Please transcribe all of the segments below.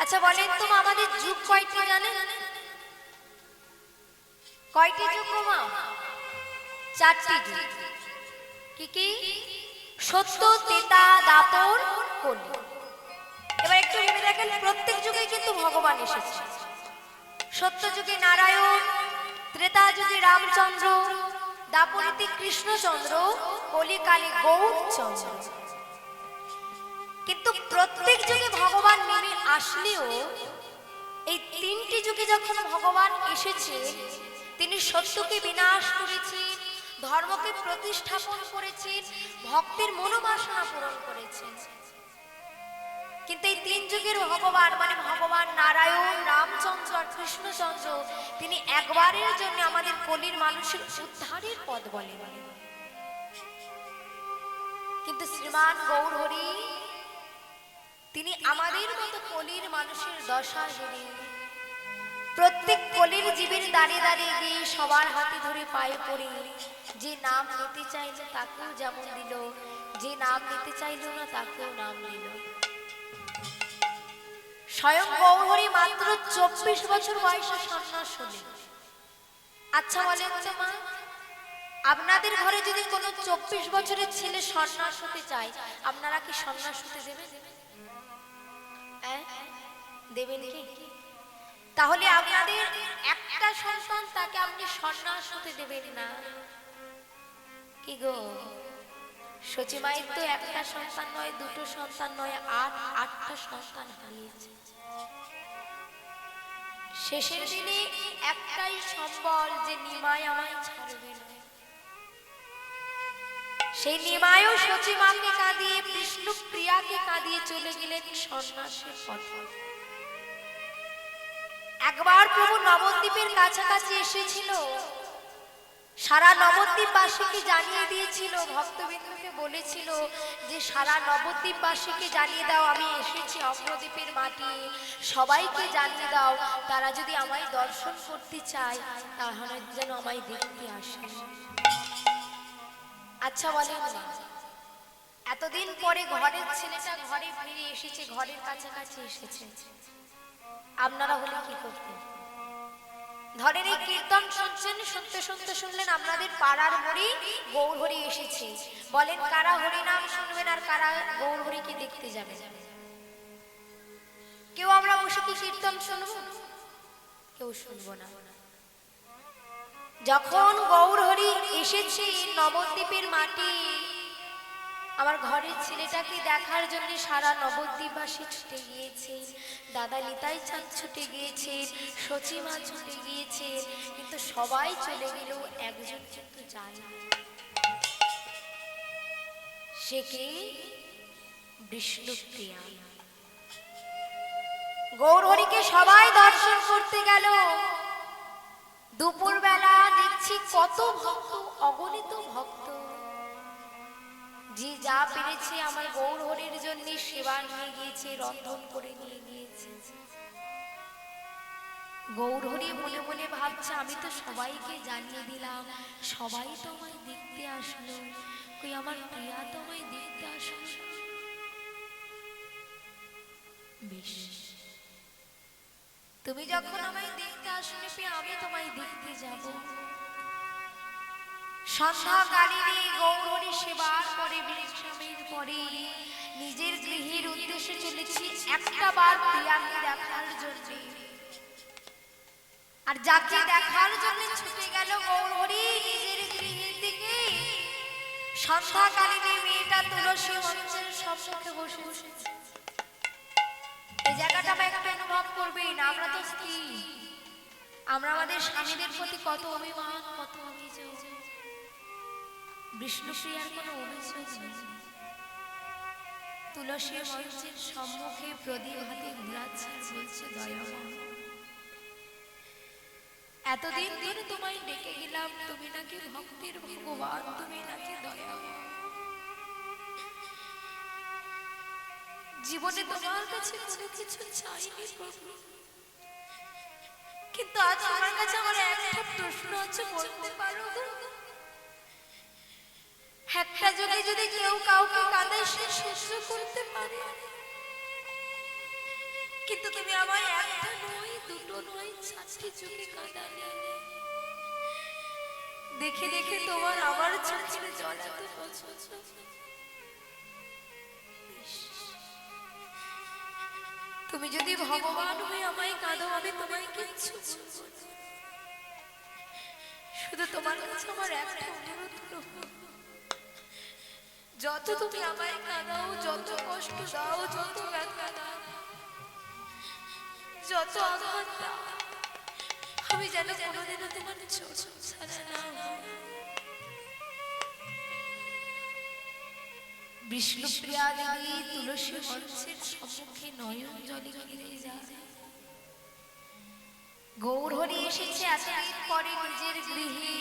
আচ্ছা বলেন তো আমাদের যুগ কয়টি জানেন? কয়টি যুগ মা? চারটি যুগ। কি কি? সত্য, ত্রেতা, দাপর, কলি। এবার একটু ভেবে দেখেন, প্রত্যেক যুগে কিন্তু ভগবান এসেছে। সত্য যুগে নারায়ণ, ত্রেতা যুগে রামচন্দ্র, দাপরিতে কৃষ্ণচন্দ্র, কলিকালে গৌরচন্দ্র। কিন্তু প্রত্যেক যুগে ভগবান নেমে আসলেও এই তিনটি যুগে যখন ভগবান এসেছে, তিনি সত্যকে বিনাশ করেছেন, ধর্মকে প্রতিষ্ঠাপন করেছেন, ভক্তের মনোবাসনা পূরণ করেছেন। কিন্তু এই তিন যুগের ভগবান মানে ভগবান নারায়ণ, রামচন্দ্র আর কৃষ্ণচন্দ্র, তিনি একবারের জন্য আমাদের কলির মানুষের উদ্ধারের পথ বলেন। কিন্তু শ্রীমান গৌরহরি তিনি আমাদের মতো কলির মানুষের দশা জেনে প্রত্যেক কলির জীবের দাঁড়িয়ে দাঁড়িয়ে গিয়ে সবার হাতে ধরে পায়ে পড়ে যে নাম নিতে চাইল তাকেও যেমন দিল, যে নাম নিতে চাইল না তাকেও নাম দিল। স্বয়ং গৌরহরি মাত্র 24 বছর বয়সে সন্ন্যাস হলেন। আচ্ছা বলেন তো মা, আপনাদের ঘরে যদি কোনো 24 বছরের ছেলে সন্ন্যাস হতে চায়, আপনারা কি সন্ন্যাস হতে দেবেন? দেবেন কি? তাহলে আপনাদের একটা সন্তান, তাকে আপনি সন্ন্যাস হতে দেবেন না কি গো? সচিমায়ের তো একটা সন্তান নয়, দুটো সন্তান নয়, আটটা সন্তান হারিয়েছে। শেষের দিনে একটাই সম্বল যে নিমাই আমায় ছাড়বে না। সেই নিমায়ও সচিমাকে কাঁদিয়ে, বিষ্ণু প্রিয়াকে কাঁদিয়ে চলে গেলেন সন্ন্যাসের পথে। একবার প্রভু নবদ্বীপের কাছাকাছি এসেছিল, সারা নবদ্বীপবাসীকে জানিয়ে দিয়েছিল, ভক্তবৃন্দকে বলেছিল যে সারা নবদ্বীপবাসীকে জানিয়ে দাও আমি এসেছি অমরদ্বীপের মাটি, সবাইকে জানিয়ে দাও তারা যদি আমায় দর্শন করতে চায় তাহলে যেন আমায় দেখতে আসে। আচ্ছা বলেন, এতদিন পরে ঘরের ছেলেটা ঘরে ফিরে এসেছে, ঘরের কাছাকাছি এসেছে, আপনারা হলে কি করতেন? ধরেন এই কীর্তন শুনছেন, শুনতে শুনতে শুনলেন আপনাদের পাড়ার হরি গৌরহরি এসেছে, বলেন কারা হরি নাম শুনবেন আর কারা গৌরহরিকে দেখতে যাবে? কেউ আমরা বসে কি কীর্তন শুনবো? কেউ শুনবো না। যখন গৌরহরি এসেছে নবদ্বীপের মাটি, আমার ঘরের ছেলেটাকে দেখার জন্য সারা নবদ্বীপবাসী ছুটে গিয়েছে, দাদা নিতাই চাঁদ ছুটে গিয়েছে, সচিমা ছুটে গিয়েছে, কিন্তু সবাই চলে গেল, একজন কিন্তু যায় না। সে কে? বিষ্ণুপ্রিয়া। গৌরহরিকে সবাই দর্শন করতে গেল। দুপুরবেলা দেখছি কত ভক্ত, অগণিত ভক্ত, যে যা পেরেছে আমার গৌরহরির জন্য সেবা নিয়ে গিয়েছে, রন্ধন করে নিয়ে গিয়েছে। গৌরহরি মনে মনে ভাবছে আমি তো সবাইকে জানিয়ে দিলাম, সবাই তো আমায় দেখতে আসলো, কই আমার প্রিয়া তো আমায় দেখতে আসলো। বেশ, তুমি যখন আমায় দেখতে আসলে প্রিয়া, আমি তোমায় দেখতে যাব। সন্ধ্যাকালীন গৌরহরি সেবার পরে বিশ্রামের পরে নিজের গৃহের উদ্দেশ্যে চলেছি একটা বার প্রিয়াকে দেখার জন্য। আর যাকে দেখার জন্য ছুটে গেল গৌরহরি নিজের গৃহের দিকে, সন্ধ্যাকালীন মেয়েটা তুলসী মঞ্চের সম্মুখে বসে বসে। এই জায়গাটা একটু অনুভব করবেন, আমরা তো স্ত্রী, আমরা আমাদের স্বামীদের প্রতি কত অভিমান, কত অভিযোগ। বিষ্ণুপ্রিয়ার কোনো অভিযোগ নেই। তুলসী মঞ্চের সম্মুখে প্রদীপ হাতে ঘুরাচ্ছে, বলছে দয়াময় এতদিন ধরে তোমায় ডেকে গেলাম, তুমি নাকি ভক্তির ভগবান, তুমি নাকি দয়াময়, জীবনে তোমার কাছে কোনো কিছু চাইনি প্রভু, কিন্তু আজ আমার কাছে আমার একটা প্রশ্ন আছে, বলতে পারো? একটা যুগে যদি কেউ কাউকে কাঁদায় সে সহ্য করতে পারে, কিন্তু তুমি আমায় একটা নয়, দুটো নয়, চারটি চোখে কাঁদালে। দেখে দেখে তোমার আমার চোখের জল এত পছন্দ। তুমি যদি ভগবান হয়ে আমায় কাঁদো, আমি তোমায় কিচ্ছু বলবো না। শুধু তোমার কাছে আমার একটা অনুরোধ করবো, যত তুমি আমায় কাঁদাও, যত কষ্ট দাও, যত ব্যথা দাও, যত আঘাত দাও, আমি যেন কোনোদিনও তোমার চোখ ছাড়া না হই। বিষ্ণুপ্রিয়া দেবী তুলসী মঞ্চের সম্মুখে নয়ন জলে ঘিরে যায়। গৌরহরি এসেছে এতদিন পরে নিজের গৃহে।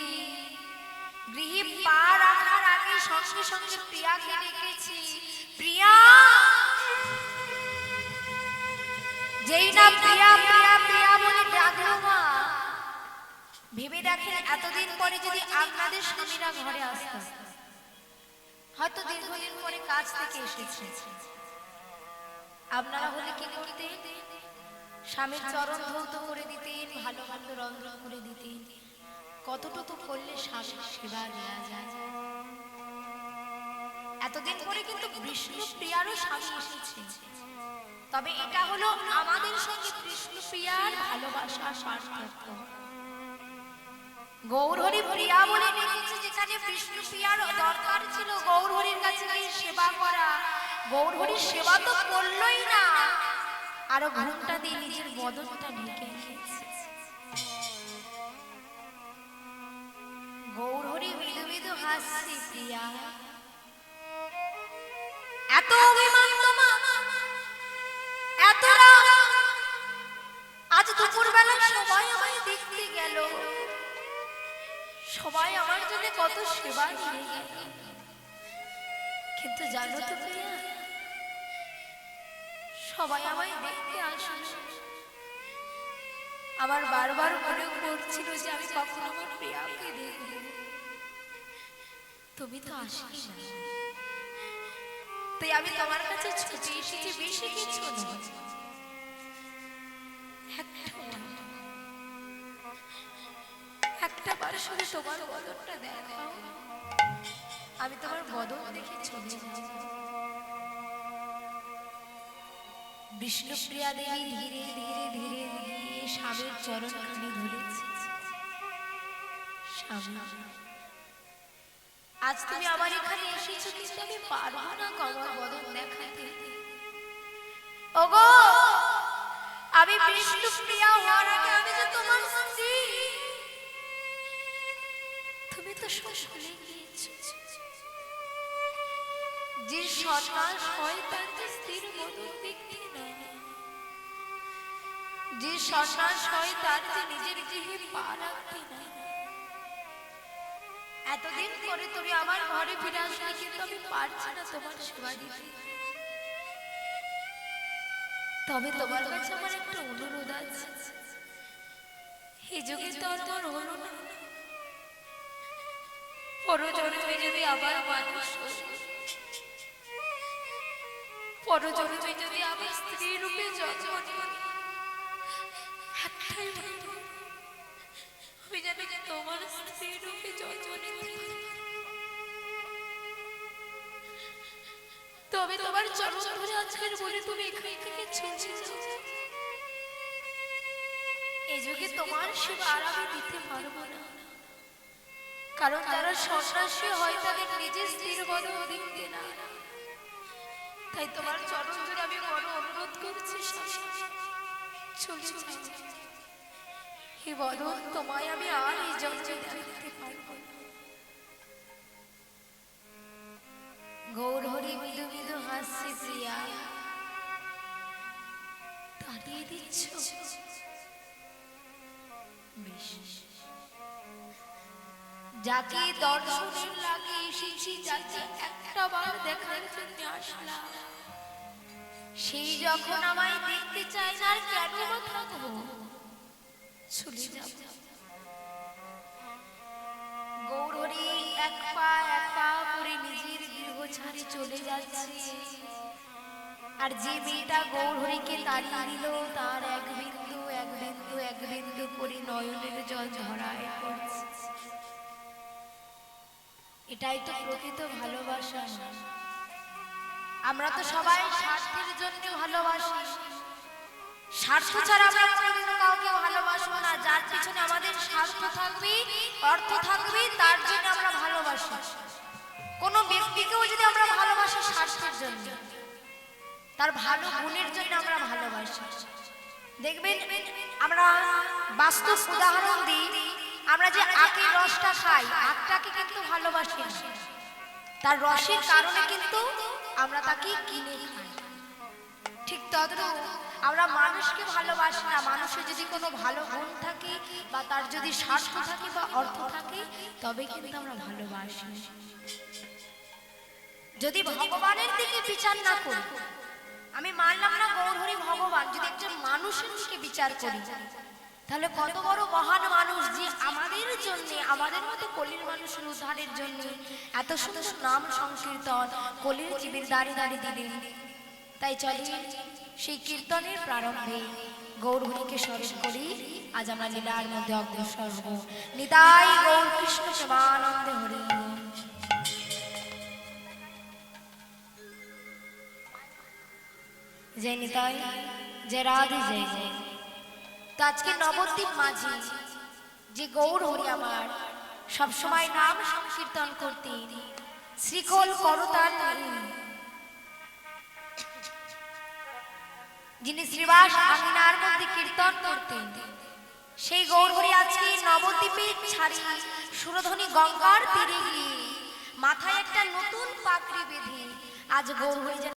গৃহে পা রাখার আগে সঙ্গে সঙ্গে প্রিয়াকে ডেকেছি, প্রিয়া। যেই না প্রিয়া প্রিয়া প্রিয়া বলে ডাকলো মা, ভেবে দেখেন এতদিন পরে যদি আপনাদের স্বামীরা ঘরে আসতেন, হয়তো দীর্ঘদিন পরে কাজ থেকে এসেছে, আপনারা হলে কি করতেন? স্বামীর চরণ ধৌত করে দিতেন, ভালো ভালো রন্ধন করে দিতেন। কতটুকু করলে স্বামীর সেবা দেওয়া যায়। এতদিন পরে কিন্তু বিষ্ণুপ্রিয়ারও স্বামী এসেছে, তবে এটা হলো আমাদের সঙ্গে বিষ্ণুপ্রিয়ার ভালোবাসার পার্থক্য। গৌরহরি প্রিয়া বলে ডেকেছে, যেখানে বিষ্ণুপ্রিয়ার দরকার ছিল গৌরহরির কাছে গিয়ে সেবা করা, গৌরহরির সেবা তো করলই না, আরো ঘুমটা দিয়ে নিজের বদনটা ঢেকে রেখেছে। গৌরহরি মৃদু মৃদু হাসছে, প্রিয়া এত অভিমান তোমার, এত রাগ, আজ দুপুর বেলা সবাই আমায় দেখতে গেল, সবাই আমার জন্য কত সেবা দিয়ে গেল, কিন্তু জানো তো প্রিয়া, সবাই আমায় দেখতে আসলো, আমার বারবার মনে পড়ছিল যে আমি কখন আমার প্রিয়াকে দেখব, তুমি তো আসলে না। তাই আমি তোমার কাছে ছুটে এসেছি, বেশি কিছু নয়, একটা বার শুধু তোমার বদনটা দেখাও, আমি তোমার বদন দেখে চলে যাব। বিষ্ণুপ্রিয়া দেবী ধীরে ধীরে ধীরে ধীরে স্বামীর চরণখানি ধরেছে। স্বামী, আজ তুমি আমার এখানে এসেছো, কিন্তু আমি পারবো না কমর বদন দেখাতে। ওগো, আমি বিষ্ণুপ্রিয়া হওয়ার আগে আমি যে তোমার স্ত্রী, তুমি তো সকলে গিয়েছো। যে সন্ন্যাস হয় তার তো স্ত্রীর বদন দেখতে না, যে সন্ন্যাস হয় তার যে নিজের গৃহে পা রাখতে না। এতদিন পরে তুমি আমার ঘরে ফিরে আসলে, কিন্তু আমি পারছি না তোমার সেবা দিতে। তবে তোমার কাছে আমার একটা অনুরোধ আছে, এই যুগে তো আমার হলো না, পরজন্মে যদি আবার মানুষ হই, পরজন্মে যদি আবার স্ত্রী রূপে জন্ম নিই, একটাই আমি জানি যে তোমার স্ত্রী রূপে জন্ম নিতে, তবে তোমার চরণ ধরে আজকের বলে তুমি এখান থেকে চলে যাও। এই যুগে তোমার সেবা আর আমি দিতে পারবো না, কারণ যারা সন্ন্যাসী হয় তাদের নিজের স্ত্রীর বদন দেখতে না। তাই তোমার চরণ ধরে আমি বড় অনুরোধ করছি, চলে যাও। হে বদন, তোমায় আমি আর এই জন্মে দেখতে পারবো না। গৌরহরি মৃদু মৃদু হাসছে, প্রিয়া তাড়িয়ে দিচ্ছ? যাকে দর্শনের লাগে এসেছি, যাকে একটা বার দেখার জন্য আসলাম, সেই যখন আমায় দেখতে চায় না, আর কেন বা থাকবো? চলে যাব। গৌরহরি এক পা করে নিজের গৃহ ছাড়ে চলে যাচ্ছে, আর যে মেয়েটা গৌরহরিকে তাড়িয়ে দিল তার এক বিন্দু এক বিন্দু এক বিন্দু করে নয়নের জল ঝরায় পড়ছে। এটাই তো প্রকৃত ভালোবাসা। আমরা তো সবাই স্বার্থের জন্য ভালোবাসি, স্বার্থ ছাড়া আমরা কোনোদিনও কাউকে ভালোবাসবো না। যার পিছনে আমাদের স্বার্থ থাকবে, অর্থ থাকবে, তার জন্য আমরা ভালোবাসি। কোনো ব্যক্তিকেও যদি আমরা ভালোবাসি স্বার্থের জন্য, তার ভালো গুণের জন্য আমরা ভালোবাসি। দেখবেন আমরা বাস্তব উদাহরণ দিই, আমরা যে আখের রসটা খাই, আখটাকে কিন্তু ভালোবাসি না, তার রসের কারণে কিন্তু আমরা তাকে কিনে খাই। ঠিক তদ্রূপ আমরা মানুষকে ভালোবাসি না, মানুষের যদি কোনো ভালো গুণ থাকে বা তার যদি স্বার্থ থাকে বা অর্থ থাকে, তবে কিন্তু আমরা ভালোবাসি। যদি ভগবানের দিকে বিচার না করি, আমি মানলাম না গৌরহরি ভগবান, যদি একজন মানুষের দিকে বিচার করি, তাহলে কত বড় মহান মানুষ যে আমাদের জন্য, আমাদের মতো কলির মানুষের উদ্ধারের জন্য এত সুন্দর নাম সংকীর্তন কলির জীবের দাঁড়িয়ে দাঁড়িয়ে দিলেন। তাই চলি সেই কীর্তনের প্রারম্ভে গৌরহরিকে স্মরণ করি। আজ আমরা লীলার মধ্যে অগ্রসর হব। নিতাই গৌর কৃষ্ণ সেবানন্দে হরি। জয় নিতাই, জয় রাধে, জয় জয়। তো আজকে নবদ্বীপ মাঝি যে গৌরহরি আমার সবসময় নাম সংকীর্তন করতেন, শ্রীকোল করতাল যিনি শ্রীবাস আঙিনার মধ্যে কীর্তন করতেন, সেই গৌরহরি আজকে নবদ্বীপে ছাড়ি সুরধ্বনি গঙ্গার তীরে গিয়ে মাথায় একটা নতুন পাগড়ি বেঁধে আজ গৌরহরি যেন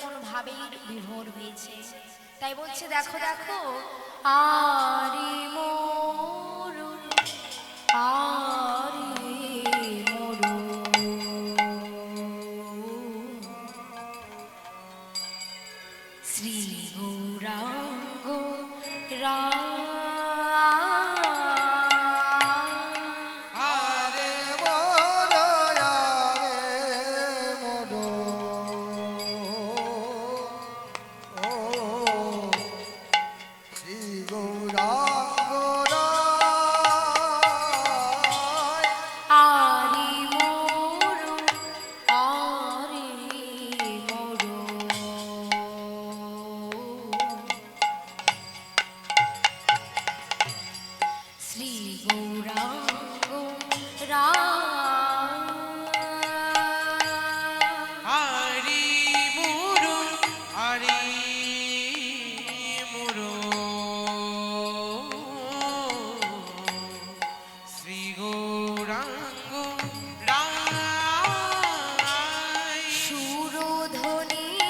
কোন ভাবেই বিভোর হয়েছে। তাই বলছে দেখো দেখো, আরে মোর আরে মোর শ্রী গৌরাঙ্গ রাম।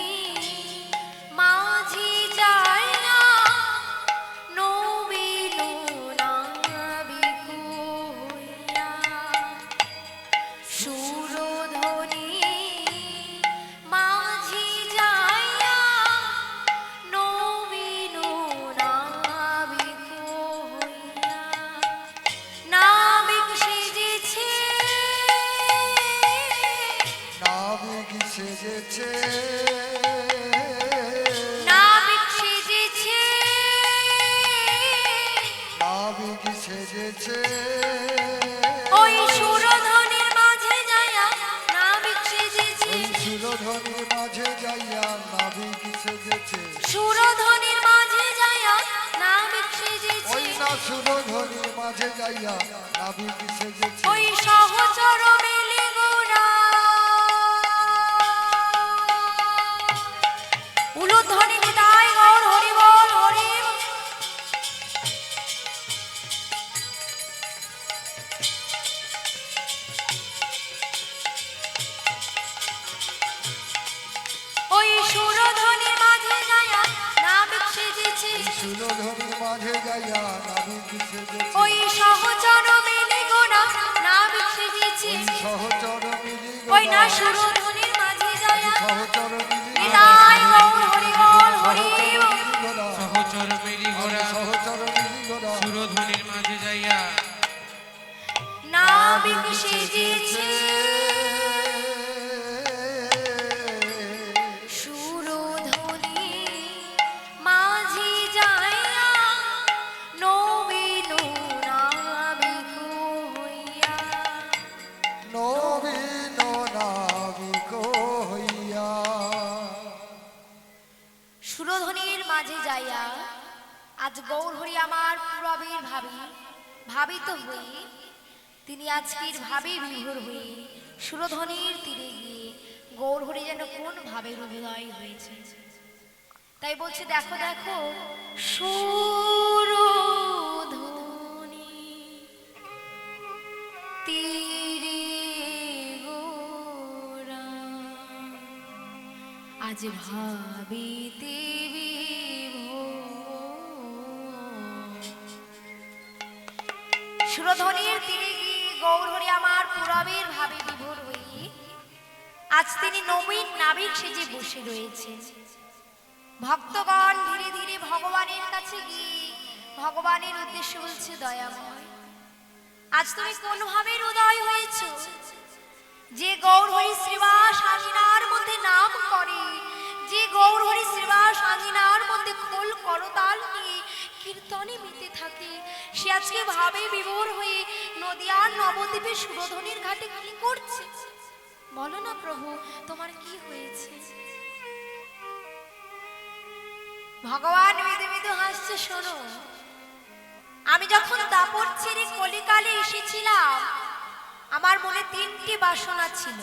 ওই সুরধ্বনির মাঝে যাইয়া নাবিক সেজেছে, সুরধ্বনির মাঝে যাইয়া নাবিক সেজেছে, সুরধ্বনির মাঝে যাইয়া নাবিক সেজেছে, ওই না সুরধ্বনির মাঝে যাইয়া নাবিক সেজেছে, ওই সহচর মেলে গোরা উলুধ্বনি নিতাই গৌর হরি বল হরি। ওই সুরধ্বনির মাঝে যাইয়া নাবিক সেজেছে, সুরধ্বনির মাঝে যাইয়া নাবিক সেজেছে, ওই সহচর মিলি গোনা নাবিক সেজেছে, সহচর মিলি ওই না সুরধ্বনির মাঝে যাইয়া সহচর মিলি নিতাই গৌর হরি বল হরি। সহচর মিলি গোনা, সহচর মিলি গোনা সুরধ্বনির মাঝে যাইয়া নাবিক সেজেছে, সুরধ্বনি মাঝে যাইয়া আজ গৌরহরি আমার পুরবের ভাবিত হই তিনি আজকের ভাবে বিভোর হয়ে সুরধ্বনির তীরে গিয়ে গৌরহরি যেন কোন ভাবে হৃদয় হয়েছে। তাই বলছে দেখো দেখো সুরধ্বনি তীরে গোরা আজ ভাবিতে সুরধ্বনির তীরে গিয়ে গৌরহরি আমার পুরবের ভাবে বিভোর হই আজ তিনি নবীন নাবিক সেজে বসে রয়েছে। ভক্তগণ ধীরে ধীরে ভগবানের কাছে গিয়ে ভগবানের উদ্দেশ্যে বলছে দয়াময় আজ তুমি কোন ভাবে উদয় হয়েছ যে গৌরহরি শ্রীবাস আঙিনার মধ্যে নাম করে, যে গৌরহরি শ্রীবাস আঙিনার মধ্যে খোল করতাল নিয়ে কীর্তনে মেতে থাকে, সে আজকে ভাবে বিভোর হয়ে নদিয়ার নবদ্বীপের সুরধ্বনির ঘাটে কি করছে? বলো না প্রভু তোমার কি হয়েছে? ভগবান মৃদু মৃদু হাসছে, শোনো আমি যখন দাপট ছেড়ে কলিকালে এসেছিলাম আমার মনে তিনটি বাসনা ছিল।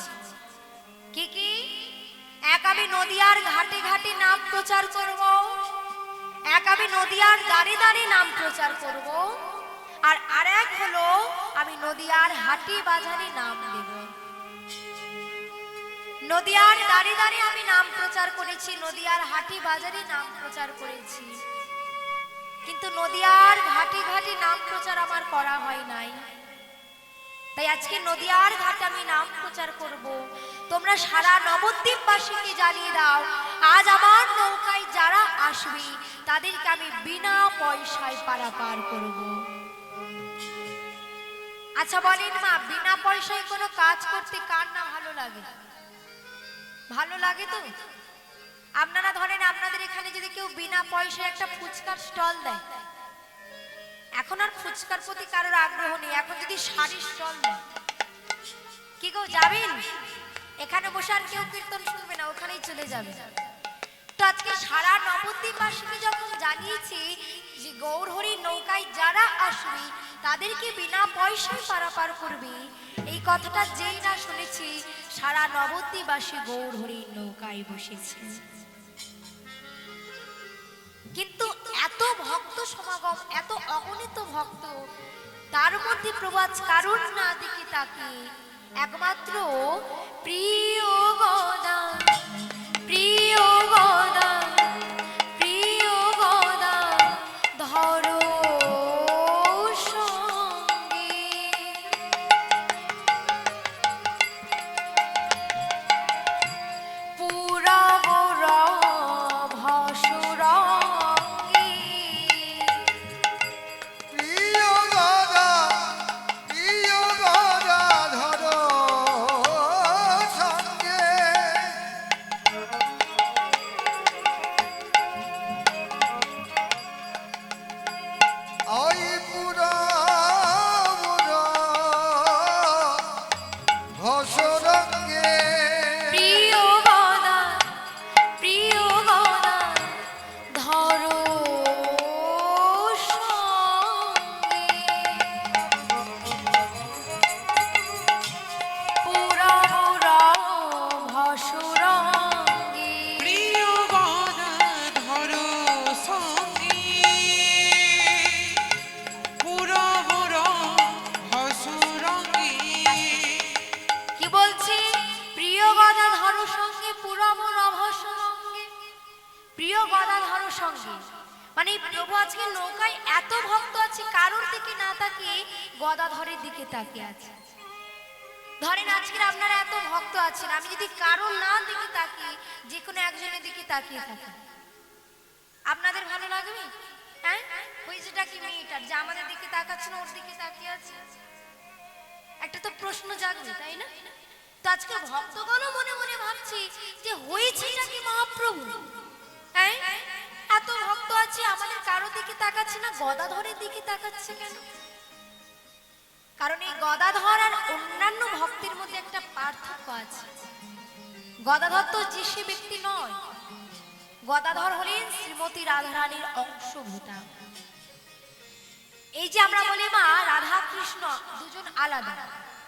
কি কি? এক আমি নদিয়ার ঘাটে ঘাটে নাম প্রচার করব, এক আমি নদিয়ার দাঁড়ে দাঁড়ে নাম প্রচার করব, আর আরেক হলো আমি নদিয়ার হাটে বাজারে নাম দেব। নদিয়ার দাঁড়ে দাঁড়ে আমি নাম প্রচার করেছি, নদিয়ার হাটে বাজারে নাম প্রচার করেছি, কিন্তু নদিয়ার ঘাটে ঘাটে নাম প্রচার আমার করা হয় নাই। তাই আজকে নদিয়ার ঘাটে আমি নাম প্রচার করব। তোমরা সারা নবদ্বীপবাসীকে জানিয়ে দাও আজ আমার নৌকায় যারা আসবে তাদেরকে আমি বিনা পয়সায় পারাপার করব। আচ্ছা বলেন মা, বিনা পয়সায় কোনো কাজ করতে কার না ভালো লাগে? ভালো লাগে তো? আপনারা ধরেন আপনাদের এখানে যদি কেউ বিনা পয়সায় একটা ফুচকার স্টল দেয়, এখন আর ফুচকার প্রতি কারোর আগ্রহ নেই, এখন যদি শাড়ির স্টল দেয় কি গো যাবেন? এখানে বসে আর কেউ কীর্তন শুনবে না, ওখানেই চলে যাবে। তো আজকে সারা নবদ্বীপবাসীকে যখন জানিয়েছি যে গৌরহরির নৌকায় যারা আসবে তাদেরকে বিনা পয়সায় পারাপার করবে, এই কথাটা যেই না শুনেছি সারা নবদ্বীপবাসী গৌরহরির নৌকায় বসেছে। কিন্তু এত ভক্ত সমাগম, এত অগণিত ভক্ত, তার মধ্যে প্রভু আজ কারুর না দিকে তাকে একমাত্র প্রিয় গদা, প্রিয় গদা, প্রিয় গদা ধরো সঙ্গে, পুরাব ভসুরঙ্গে। প্রিয় গদা, প্রিয় গদা ধরো সঙ্গে, ওই পুরাব ভসুরঙ্গে। প্রিয় গদা, প্রিয় গদা ধরো সঙ্গে, পুরাব ভসুরঙ্গে। প্রিয় গদা ধরো সঙ্গে, পুরব ভসুরঙ্গে। কি বলছি? প্রিয় গদা ধরো সঙ্গে, পুরাব নভসরঙ্গে। প্রিয় গদা ধরো সঙ্গে মানে প্রভু আজকে নৌকায় এত ভক্ত আছে, কারোর দিকে না তাকিয়ে গদাধরের দিকে তাকিয়ে আছে। ধরেন আজকে আপনারা এত ভক্ত আছেন, আমি যদি কারোর না দিকে তাকিয়ে যে কোনো একজনের দিকে তাকিয়ে থাকি, আপনাদের ভালো লাগবে? হ্যাঁ, হয়েছেটা কি মেয়েটার যে আমাদের দিকে তাকাচ্ছে না, ওর দিকে তাকিয়ে আছে? একটা তো প্রশ্ন জাগবে, তাই না? তো আজকে ভক্তগণও মনে মনে ভাবছি যে হয়েছেটা কি মহাপ্রভু? হ্যাঁ, এত ভক্ত আছে আমাদের কারো দিকে তাকাচ্ছে না, গদাধরের দিকে তাকাচ্ছে কেন? কারণ এই গদাধর আর অন্যান্য ভক্তের মধ্যে একটা পার্থক্য আছে। গদাধর তো যে সে ব্যক্তি নয়, গদাধর হলেন শ্রীমতী রাধারানীর অংশভূতা। এই যে আমরা বলি মা রাধা কৃষ্ণ দুজন আলাদা,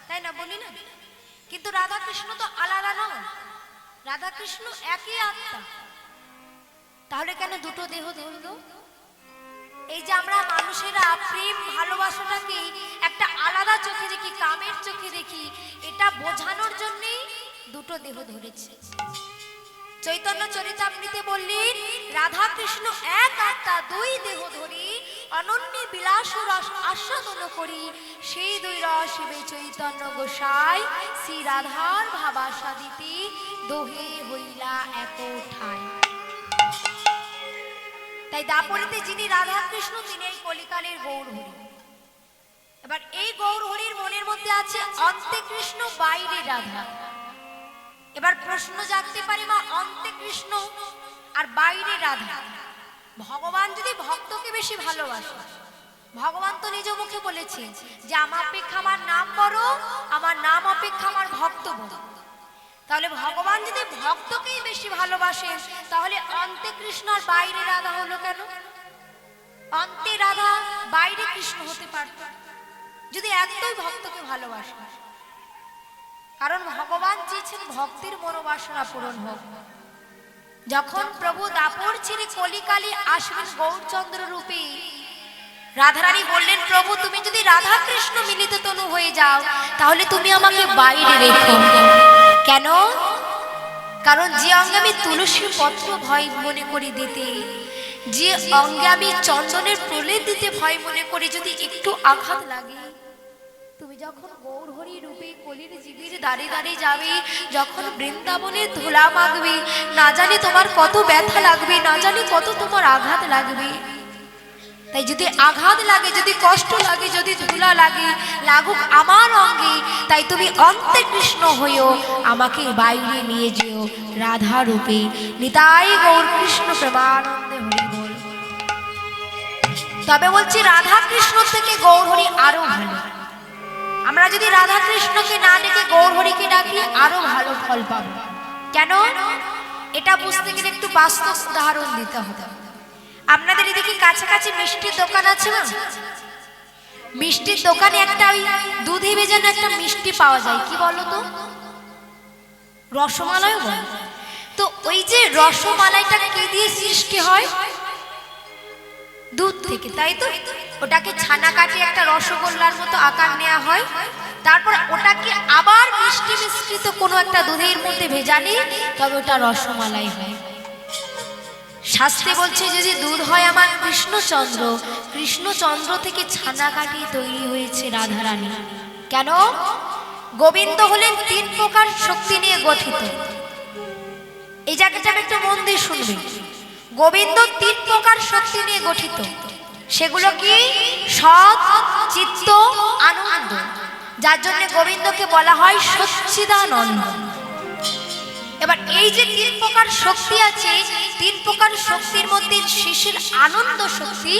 তাই না, বলি না? কিন্তু রাধা কৃষ্ণ তো আলাদা নয়, রাধা কৃষ্ণ একই আত্মা। তাহলে কেন দুটো দেহ ধরল? এই যে আমরা মানুষেরা প্রেম ভালোবাসাটাকে একটা আলাদা চোখে দেখি, কামের চোখে দেখি, এটা বোঝানোর জন্যই দুটো দেহ ধরেছে। চৈতন্য চরিতামৃতে বললেন রাধা কৃষ্ণ এক আত্মা দুই দেহ ধরি অনন্য বিলাস রস আস্বাদন করি, সেই দুই রস শিবে চৈতন্য গোসাই শ্রী রাধার ভাবাসাদিতি দোহে হইলা এক ঠাই। তাই দাপরিতে যিনি রাধা কৃষ্ণ তিনি এই কলিকালের গৌর হরি। এবার এই গৌর হরির মনের মধ্যে আছে অন্তে কৃষ্ণ বাইরে রাধা। এবার প্রশ্ন জাগতে পারে মা অন্তে কৃষ্ণ আর বাইরে রাধা, ভগবান যদি ভক্তকে বেশি ভালোবাসে, ভগবান তো নিজ মুখে বলেছে যে আমার অপেক্ষা আমার নাম বড়, আমার নাম অপেক্ষা আমার ভক্ত বড়। তাহলে ভগবান যদি ভক্তকেই বেশি ভালোবাসেন তাহলে অন্তে কৃষ্ণ আর বাইরে রাধা হলো কেন? অন্তে রাধা বাইরে কৃষ্ণ হতে পারত যদি এতই ভক্তকে ভালোবাসে। কারণ ভগবান চেয়েছেন ভক্তের মনোবাসনা পূরণ হোক। যখন প্রভু দাপর ছেড়ে কলিকালে আসবেন গৌরচন্দ্র রূপে, রাধারানী বললেন প্রভু তুমি যদি রাধা কৃষ্ণ মিলিত তনু হয়ে যাও তাহলে তুমি আমাকে বাইরে রেখো। কেন? কারণ যে অঙ্গে আমি তুলসীর পত্র ভয় মনে করি দিতে, যে অঙ্গে আমি চন্দনের প্রলেপ দিতে ভয় মনে করি, যদি একটু আঘাত লাগে, তুমি যখন গৌর হরি রূপে কলির জীবের দাঁড়িয়ে দাঁড়িয়ে যাবে, যখন বৃন্দাবনের ধুলা মাখবে, না জানি তোমার কত ব্যথা লাগবে, না জানি কত তোমার আঘাত লাগবে। তাই যদি আঘাত লাগে, যদি কষ্ট লাগে, যদি ধুলা লাগে, লাগুক আমার অঙ্গে, তাই তুমি অন্তে কৃষ্ণ হইও, আমাকে বাইরে নিয়ে যেও রাধা রূপে। নিতাই গৌর কৃষ্ণ প্রেমানন্দে হরি বল। তবে বলছি রাধা কৃষ্ণ থেকে গৌর হরি আরো ভালো। আমরা যদি রাধা কৃষ্ণকে না ডেকে গৌর হরিকে ডাকি আরো ভালো ফল পাবো। কেন? এটা বুঝতে গেলে একটু বাস্তব উদাহরণ দিতে হবে। আপনাদের এদিকে কাছাকাছি মিষ্টির দোকান আছে না? মিষ্টির দোকানে একটা ওই দুধে ভেজানো একটা মিষ্টি পাওয়া যায়, কি বলো তো? রসমালাই বলে। তো ওই যে রসমালাইটা কি দিয়ে সৃষ্টি হয়? দুধ থেকে, তাই তো? ওটাকে ছানা কাটিয়ে একটা রসগোল্লার মতো আকার নেওয়া হয়, তারপর ওটাকে আবার মিষ্টি মিশ্রিত কোনো একটা দুধের মধ্যে ভেজালে তবে ওটা রসমালাই হয়। শাস্ত্রে বলছে যদি দুধ হয় আমার কৃষ্ণচন্দ্র, কৃষ্ণচন্দ্র থেকে ছানা কাটিয়ে তৈরি হয়েছে রাধারানী। কেন? গোবিন্দ হলেন তিন প্রকার শক্তি নিয়ে গঠিত। এই জায়গাটা একটু মন দিয়ে শুনবে। গোবিন্দ তিন প্রকার শক্তি নিয়ে গঠিত। সেগুলো কি? সৎ, চিত্ত, আনন্দ, যার জন্য গোবিন্দকে বলা হয় সচ্চিদানন্দ। এবার এই যে তিন প্রকার শক্তি আছে, তিন প্রকার শক্তির মধ্যে শিশির আনন্দ শক্তি,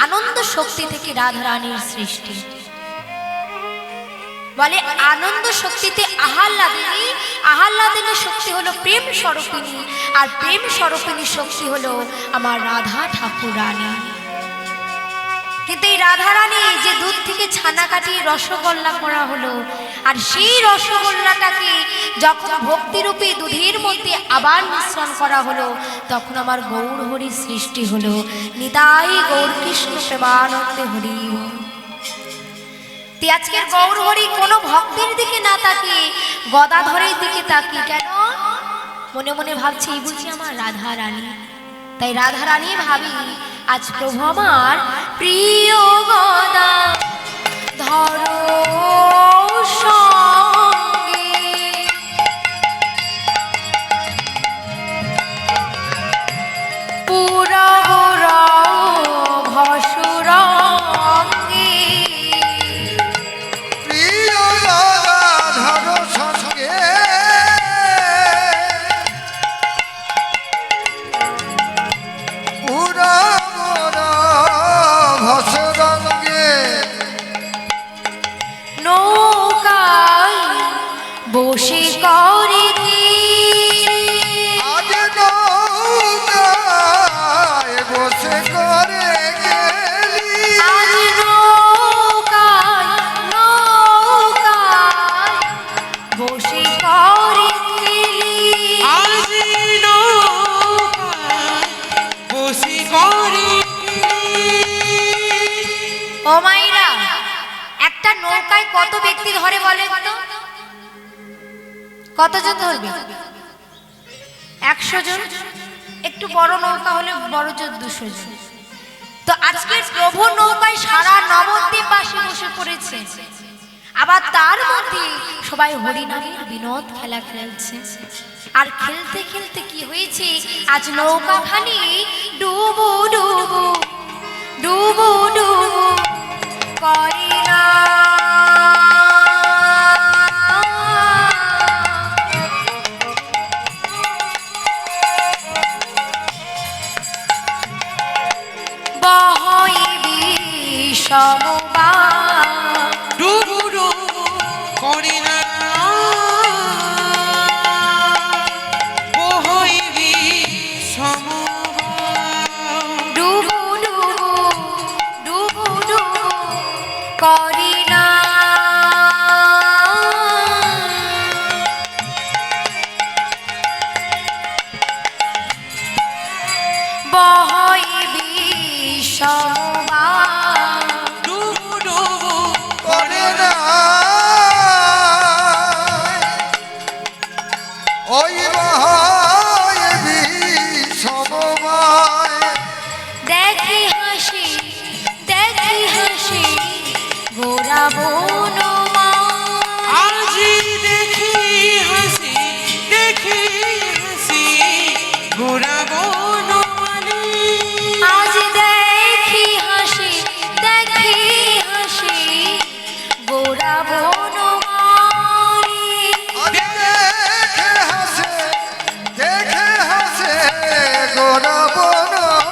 আনন্দ শক্তি থেকে রাধারানীর সৃষ্টি। বলে আনন্দ শক্তিতে আহ্লাদিনী, আহ্লাদিনী শক্তি হলো প্রেম স্বরূপিনী, আর প্রেম স্বরূপিনী শক্তি হলো আমার রাধা ঠাকুরানী। কিন্তু এই রাধারানী যে দুধ থেকে ছানা কাটিয়ে রসগোল্লা করা হলো, আর সেই রসগোল্লাটাকে যখন ভক্তিরূপী দুধের মধ্যে আবার মিশ্রণ করা হলো, তখন আমার গৌর হরি সৃষ্টি হলো। নিতাই গৌর কৃষ্ণ প্রেমানন্দে হরি। আজকের গৌর হরি কোনো ভক্তের দিকে না তাকিয়ে গদাধরের দিকে তাকিয়ে, কেন? মনে মনে ভাবছি এই বুঝি আমার রাধা রানী। তাই রাধা রানী ভাবি আজ প্রভু আমার প্রিয় গদা ধরো সঙ্গে, পুরবর ভসুর অঙ্গে, প্রিয় রাধার সঙ্গে পুরা মোরা ভসরঙ্গে ও মাইরা, একটা নৌকায় কত ব্যক্তি ধরে বলেন তো? কতজন ধরবে? 100 জন। একটু বড় নৌকা হলে বড় জন 200 জন। তো আজকে প্রভু নৌকায় সারা নবদ্বীপবাসী বসে পড়েছে, আবার তার মধ্যে সবাই হরিনামের বিনোদ খেলা খেলছে। আর খেলতে খেলতে কি হয়েছে, আজ নৌকাখানি ডুবু ডুবু ডুবু ডুবু করে না। বহইবি সমবা ডুবু ডুবু করে না, বহইবি সমবা। ডুবু ডুবু ডুবু ডুবু করি না। বহইবি সমবা ডুবু ডুবু করে না ওই মহাবী সমবায় দেখি হাসি গোরা বনমা। আজি দেখি হাসি গোরা বনমালী। আজ দেখি হাসি গোরা বনমালী। দেখে হাসে গোরা বনমালী।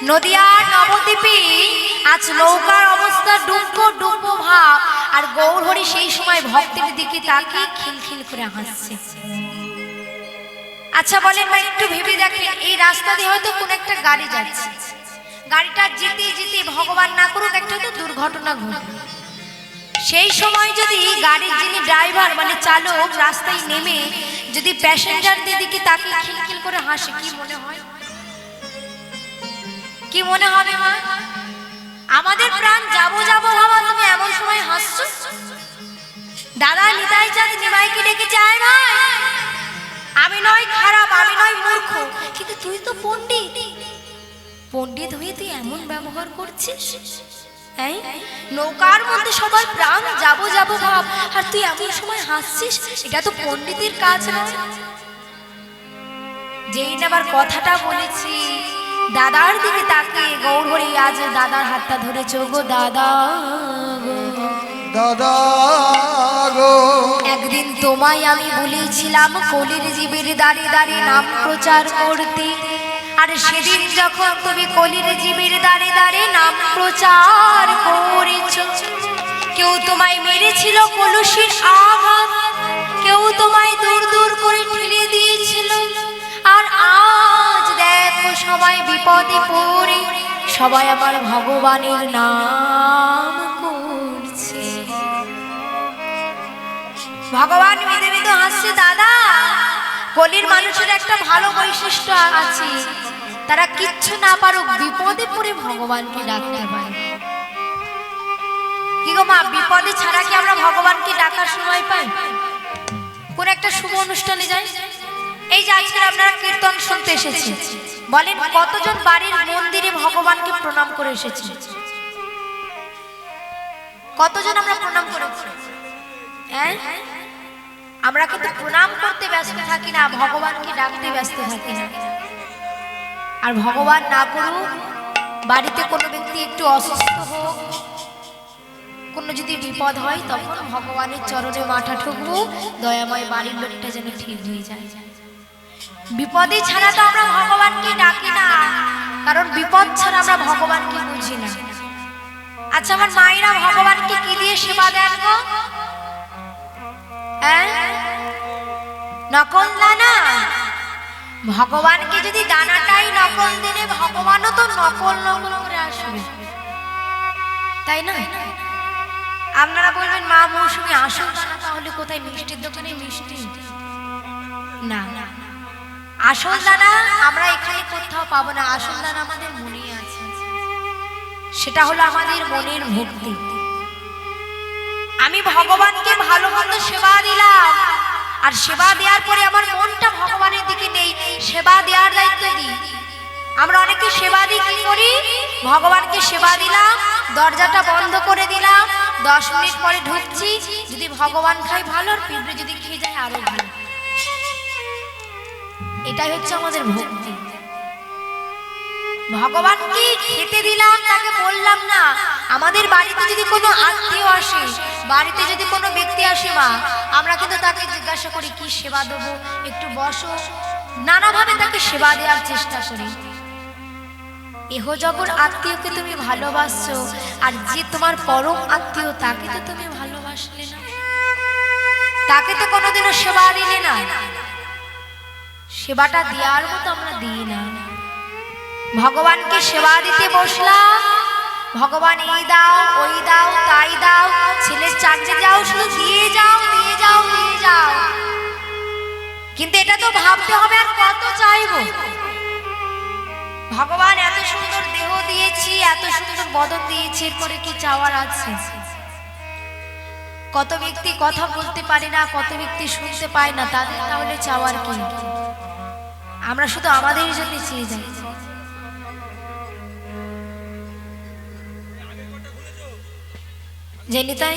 নদিয়া নবদ্বীপে আজ নৌকার অবস্থা ডুবো ভাব, আর গৌরহরি সেই সময় ভক্তের দিকে তাকিয়ে খিলখিল করে হাসছে। আচ্ছা বলেন ভাই, একটু ভেবে দেখেন, এই রাস্তা দিয়ে হয়তো কোন একটা গাড়ি যাচ্ছে, গাড়িটা যেতে যেতে ভগবান না করুক একটা তো দুর্ঘটনা ঘটবে। সেই সময় যদি গাড়ির যিনি ড্রাইভার মানে চালক রাস্তায় নেমে যদি প্যাসেঞ্জারদের দিকে তাকিয়ে খিলখিল করে হাসে, কি মনে হয়? কি মনে হবে মা? আমাদের প্রাণ যাবো ভাবা, তুমি এমন সময় হাসছো। দাদা নিতাই চাঁদ নিমাইকে ডেকে যায় ভাই, আমি নয় খারাপ, আমি নয় মূর্খ, কিন্তু তুই তো পণ্ডিত হয়ে তুই এমন ব্যবহার করছিস। এই নৌকার মধ্যে সবার প্রাণ যাবো ভাব, আর তুই এমন সময় হাসছিস, এটা তো পণ্ডিতের কাজ নয়। যেই না আবার কথাটা বলেছি, দাদার দিকে তাকিয়ে গৌরহরি আজ দাদার হাতটা ধরেছে। গো দাদা গো, দাদা গো, একদিন তোমায় আমি বলেছিলাম কলির জীবের দাঁড়ে দাঁড়ে নাম প্রচার করতে, আর সেদিন যখন তুমি কলির জীবের দাঁড়ে দাঁড়ে নাম প্রচার করেছ, কেউ তোমায় মেরেছিল কলুষির আঘাত, কেউ তোমায় দূর করে ঠেলে দিয়েছিল, আর আজ দেখো সবাই বিপদে পড়ে সবাই আমার ভগবানের নাম করছে। ভগবান মেদে মেদে হাসছে। দাদা, কলির মানুষের একটা ভালো বৈশিষ্ট্য আছে, তারা কিচ্ছু না পারুক বিপদে পড়ে ভগবানকে ডাকতে পারে। কি গো মা, বিপদে ছাড়া কি আমরা ভগবানকে ডাকার সময় পাই? কোন একটা শুভ অনুষ্ঠানে যাই, এই যে আজকে আপনারা কীর্তন শুনতে এসেছি, বলেন কতজন বাড়ির মন্দিরে ভগবানকে প্রণাম করে এসেছি? কতজন আমরা প্রণাম করেছি? হ্যাঁ, আমরা কিন্তু প্রণাম করতে ব্যস্ত থাকি না, ভগবানকে ডাকতে ব্যস্ত থাকি না। আর ভগবান না করুক বাড়িতে কোনো ব্যক্তি একটু অসুস্থ হোক, কোনো যদি বিপদ হয়, তখন ভগবানের চরণে মাথা ঠুকবো, দয়াময় বাড়ির লোকটা যেন ঠিক হয়ে যায়। বিপদে ছাড়া তো আমরা ভগবানকে ডাকি না, কারণ বিপদ ছাড়া আমরা ভগবানকে বুঝি না। আচ্ছা আমার মায়েরা ভগবানকে কি দিয়ে সেবা দেন গো? নকল দানা। ভগবানকে যদি দানাটাই নকল দিলে ভগবানও তো নকল করে আসবে, তাই না? আপনারা বলবেন মা মৌসুমী আসল দানা তাহলে কোথায়? মিষ্টির দোকানে মিষ্টি না, আসল দানা আমরা এখানে কোথাও পাবো না, আসল দানা আমাদের মনেই আছে। সেটা হলো আমাদের মনের ভক্তি। আমি ভগবানকে ভালো মন্দ সেবা দিলাম, আর সেবা দেওয়ার পরে আমার মনটা ভগবানের দিকে নেই, সেবা দেওয়ার দায়িত্ব দিই। আমরা অনেকে সেবা দিই, কি করি? ভগবানকে সেবা দিলাম, দরজাটা বন্ধ করে দিলাম, 10 মিনিট পরে ঢুকছি, যদি ভগবান খাই ভালো, আর পিঁপড়ে যদি খেয়ে যায় আরো ভালো। এটাই হচ্ছে আমাদের ভক্তি। ভগবানকে খেতে দিলাম, তাকে বললাম না। আমাদের বাড়িতে যদি কোনো আত্মীয় আসে, বাড়িতে যদি কোনো ব্যক্তি আসে মা, আমরা কিন্তু তাকে জিজ্ঞাসা করি কি সেবা দেবো, একটু বসো, নানাভাবে তাকে সেবা দেওয়ার চেষ্টা করি। এহ জগৎ আত্মীয়কে তুমি ভালোবাসছো, আর যে তোমার পরম আত্মীয় তাকে তো তুমি ভালোবাসলে না, তাকে তো কোনোদিনও সেবা দিলে না। সেবাটা দেওয়ার মতো আমরা দিই না। ভগবানকে সেবা দিতে বসলাম, ভগবান এই দাও, ওই দাও, তাই দাও, ছেলের চাকরি যাও, শুধু দিয়ে যাও, দিয়ে যাও, দিয়ে যাও। কিন্তু এটা তো ভাবতে হবে আর কত চাইবো। ভগবান এত সুন্দর দেহ দিয়েছি, এত সুন্দর বদন দিয়েছি, এরপরে কি চাওয়ার আছে? কত ব্যক্তি কথা বলতে পারে না, কত ব্যক্তি শুনতে পায় না, তাদের তাহলে চাওয়ার কি? আমরা শুধু আমাদের জন্য চেয়ে যাই। জেনি তাই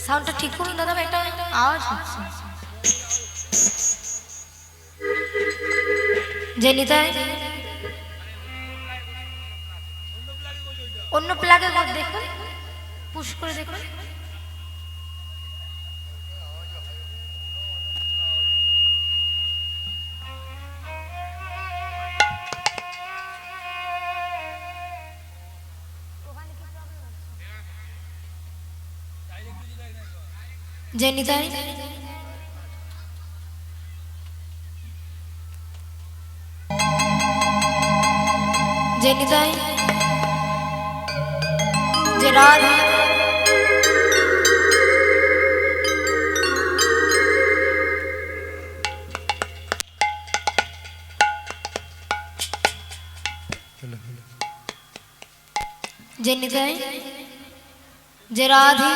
সাউন্ডটা ঠিক করুন দাদা, একটা আওয়াজ হচ্ছে। জেনি তাই অন্য প্লাগে দেখুন, পুশ করে দেখুন। জেনি তাই জেনি তাই যে রাধা জেনি তাই যে রাধি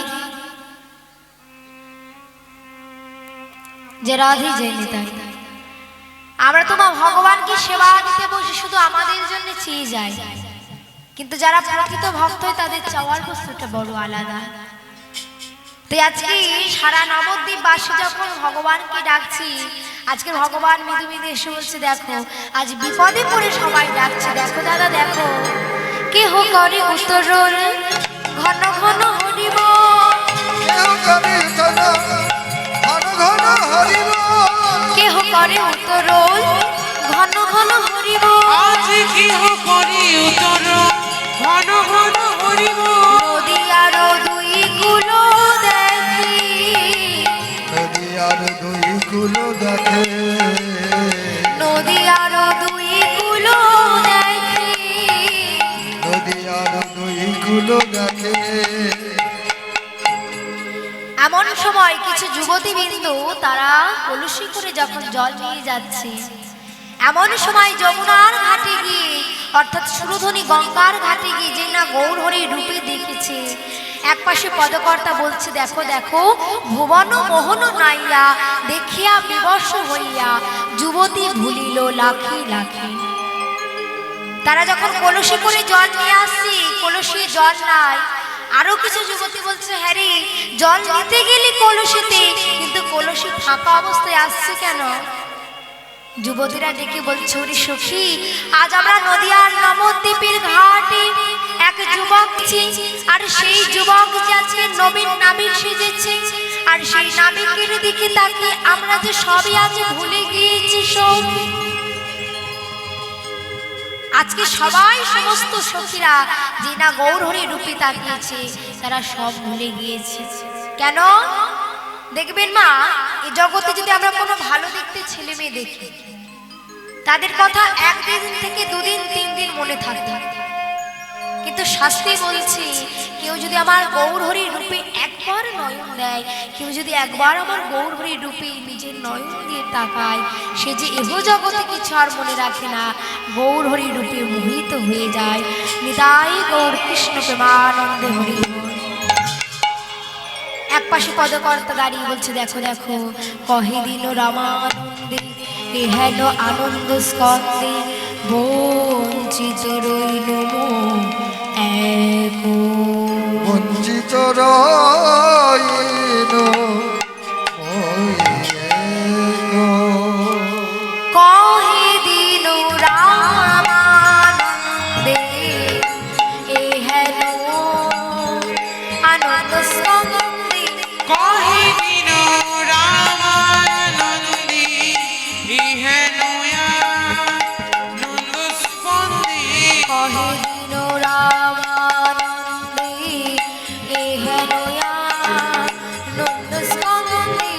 যে রাধি জেনি তাই। আমরা তো ভগবানকে সেবা দিতে বসে শুধু আমাদের জন্য চেয়ে যাই, কিন্তু যারা প্রকৃত ভক্ত হয় তাদের চাওয়ার বস্তুটা বড় আলাদা। তাই আজকে সারা নবদ্বীপবাসী যখন ভগবানকে ডাকছি, আজকে ভগবান মৃদু মৃদু এসে বলছে দেখো আজ বিপদে পড়ে সবাই ডাকছে, দেখো দাদা দেখো, কেহ করে উত্তরণ ঘন ঘন হরিব, কেহ করে উত্তরণ ঘন ঘন হরিব, কেহ করে উত্তরণ ঘন ঘন হরিব, আজ কেহ করি উত্তরণ ঘন ঘন হরিব, নদী আরো দুই কুলো দেখি, নদী আর দুই কুলো দেখে, নদী আরো দুই কুলো দেখি, নদী আর দুই কুলো দেখে। এমন সময় কিছু যুবতী বিন্দু তারা কলসি করে যখন জল নিয়ে যাচ্ছে, এমন সময় যমুনার ঘাটে গিয়ে অর্থাৎ সুরধনী গঙ্গার ঘাটে গিয়ে যে না গৌর হরির রূপে দেখেছে, এক পাশে পদকর্তা বলছে দেখো দেখো ভুবন মোহন নাইয়া দেখিয়া বিবশ হইয়া যুবতী ভুলিল লাখি লাখি। তারা যখন কলসি করে জল নিয়ে আসছে, কলসি জল নাই, আরো কিছু যুবতী বলছে হ্যাঁ রে জল নিতে গেলি কলসিতে, কিন্তু কলসি ফাঁকা অবস্থায় আসছে কেন? যুবতীরা ডেকে বলছে ওরে সখী, আজ আমরা নদিয়ার নবদ্বীপের ঘাটে এক যুবক চিনি, আর সেই যুবক যে আজকে নবীন নাবিক সেজেছে, আর সেই নাবিকের দিকে তাকে আমরা যে সবই আজ ভুলে গিয়েছি সব। আজকে সবাই সমস্ত সখীরা যে না গৌর হরি রূপে তাকিয়েছে, তারা সব ভুলে গিয়েছে। কেন? দেখবেন মা, এই জগতে যদি আমরা কোনো ভালো দেখতে ছেলে মেয়ে দেখি, তাদের কথা একদিন থেকে দুদিন তিন দিন মনে থাকে, কিন্তু শাস্তি বলছি, কেউ যদি আমার গৌর হরির রূপে একবার নয়ন দেয়, কেউ যদি একবার আমার গৌর হরির রূপে নিজের নয়ন দিয়ে তাকায়, সে যে এহ জগতে কিছু আর মনে রাখে না, গৌর হরির রূপে মোহিত হয়ে যায়। নিতাই গৌর কৃষ্ণ প্রেমানন্দে হরি বল। এক পাশে পদকর্তা দাঁড়িয়ে বলছে, দেখো দেখো কহে দিন রামানন্দে এ হেন আনন্দ স্কন্দে, বঞ্চিত রইল মন এক। বঞ্চিত রইল ওই এক। কহে দিন রামানন্দে এ হেন আনন্দ স্কন্দে, কহে দিন রামানন্দে ইহে